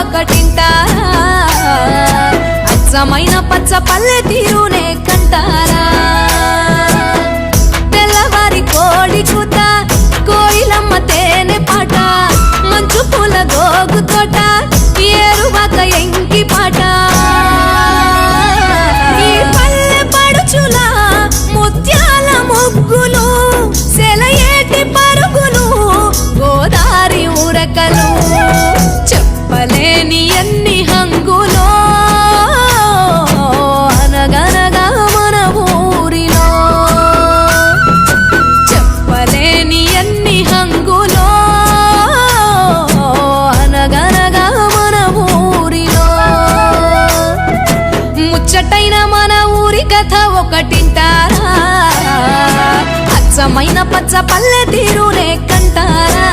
ఒకటింటారా అచ్చమైన పచ్చ పల్లె తీరునే కంటారా తెల్లవారి కోడి కూత కోయిలమ్మ తేనె పాట మంచు పూల గోగు తోట ఏరువాక ఎంకి పాట ఈ పల్లె పడుచుల ముత్యాల ముగ్గులు సెలయేటి పరుగులు గోదారి ఉరకలు చెప్పలేని ఎన్ని హంగులో అనగనగా మన ఊరిలో చెప్పలేని ఎన్ని హంగులో అనగనగా మన ఊరిలో ముచ్చటైన మన ఊరి కథ ఒకటింటారా అచ్చమైన పచ్చ పల్లె తీరునే కంటారా